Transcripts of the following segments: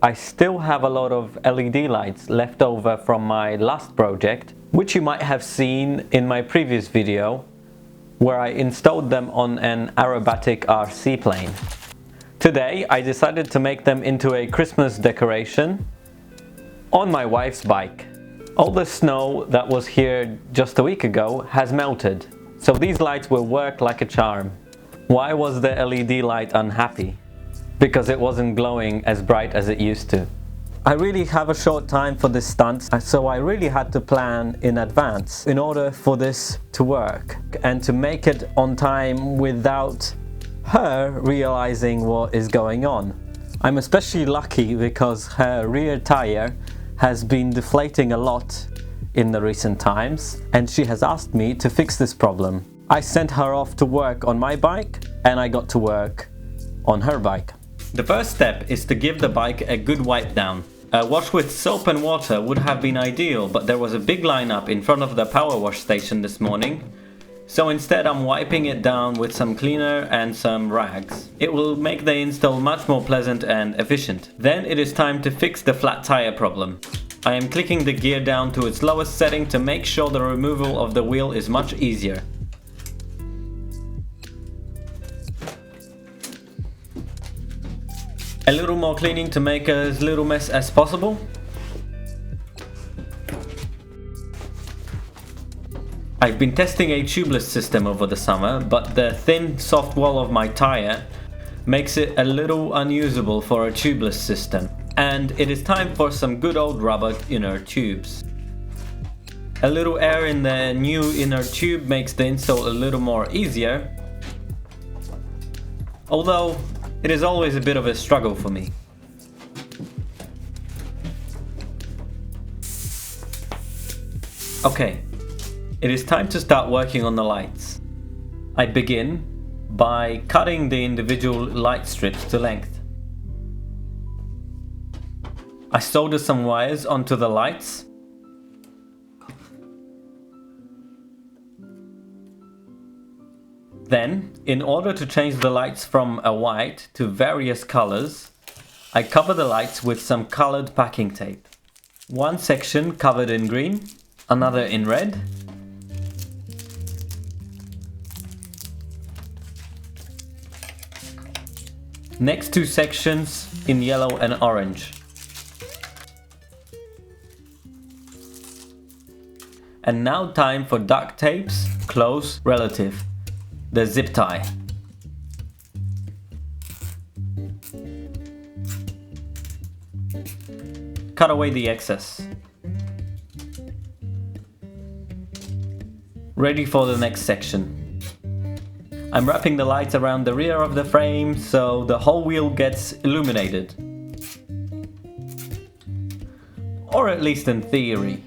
I still have a lot of LED lights left over from my last project, which you might have seen in my previous video, where I installed them on an aerobatic RC plane. Today I decided to make them into a Christmas decoration on my wife's bike. All the snow that was here just a week ago has melted, so these lights will work like a charm. Why was the LED light unhappy? Because it wasn't glowing as bright as it used to. I really have a short time for this stunt, so I really had to plan in advance in order for this to work and to make it on time without her realizing what is going on. I'm especially lucky because her rear tire has been deflating a lot in the recent times, and she has asked me to fix this problem. I sent her off to work on my bike and I got to work on her bike. The first step is to give the bike a good wipe down. A wash with soap and water would have been ideal, but there was a big lineup in front of the power wash station this morning, so instead I'm wiping it down with some cleaner and some rags. It will make the install much more pleasant and efficient. Then it is time to fix the flat tire problem. I am clicking the gear down to its lowest setting to make sure the removal of the wheel is much easier. A little more cleaning to make as little mess as possible. I've been testing a tubeless system over the summer, but the thin, soft wall of my tire makes it a little unusable for a tubeless system, and it is time for some good old rubber inner tubes. A little air in the new inner tube makes the install a little more easier, although it is always a bit of a struggle for me. Okay, it is time to start working on the lights. I begin by cutting the individual light strips to length. I solder some wires onto the lights. Then, in order to change the lights from a white to various colors, I cover the lights with some colored packing tape. One section covered in green, another in red, next two sections in yellow and orange. And now time for duct tape's close relative, the zip tie. Cut away the excess. Ready for the next section. I'm wrapping the lights around the rear of the frame so the whole wheel gets illuminated. Or at least in theory.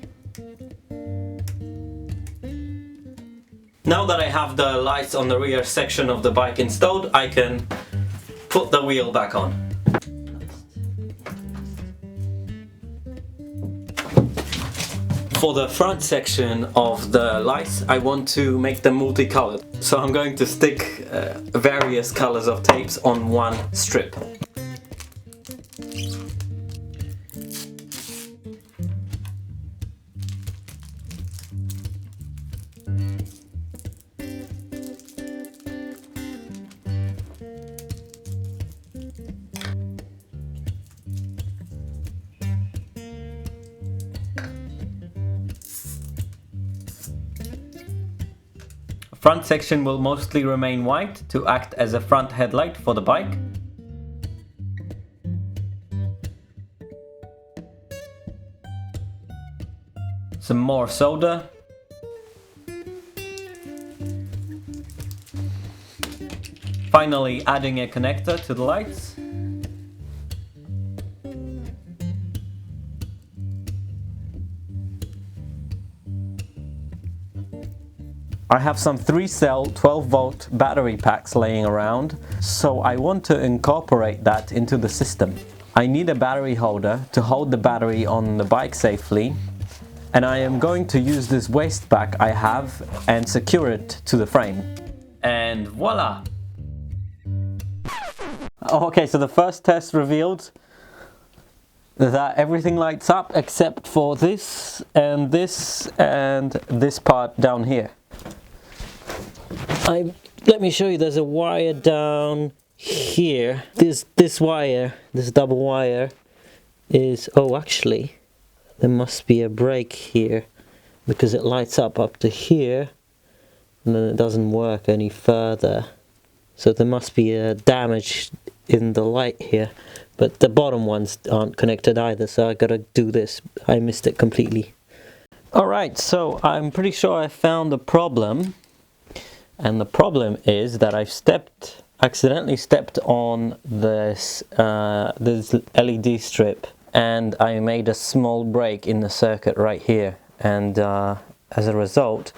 Now that I have the lights on the rear section of the bike installed, I can put the wheel back on. For the front section of the lights, I want to make them multicolored. So I'm going to stick various colors of tapes on one strip. Front section will mostly remain white to act as a front headlight for the bike. Some more solder. Finally adding a connector to the lights. I have some 3-cell 12-volt battery packs laying around, so I want to incorporate that into the system. I need a battery holder to hold the battery on the bike safely, and I am going to use this waste pack I have and secure it to the frame. And voila! Okay, so the first test revealed that everything lights up except for this and this part down here. Let me show you, there's a wire down here. This wire, this double wire is, oh actually, there must be a break here because it lights up to here and then it doesn't work any further. So there must be a damage in the light here, but the bottom ones aren't connected either, so I gotta do this. I missed it completely. Alright, so I'm pretty sure I found the problem, and the problem is that I've accidentally stepped on this LED strip, and I made a small break in the circuit right here, and as a result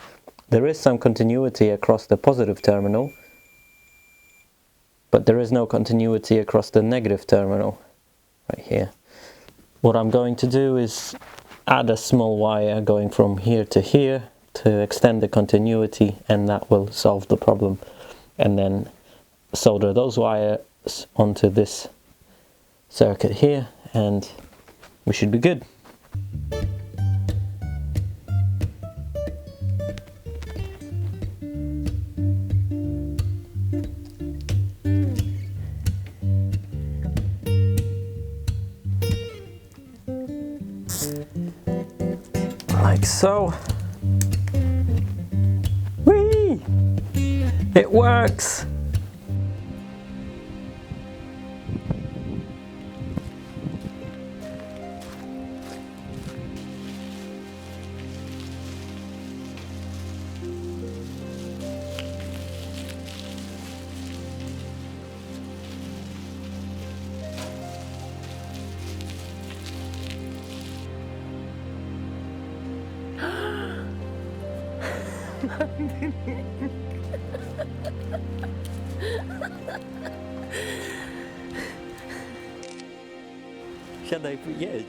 there is some continuity across the positive terminal, but there is no continuity across the negative terminal right here. What I'm going to do is add a small wire going from here to extend the continuity, and that will solve the problem, and then solder those wires onto this circuit here and we should be good. Like so. Whee! It works! Siadaj, jedź.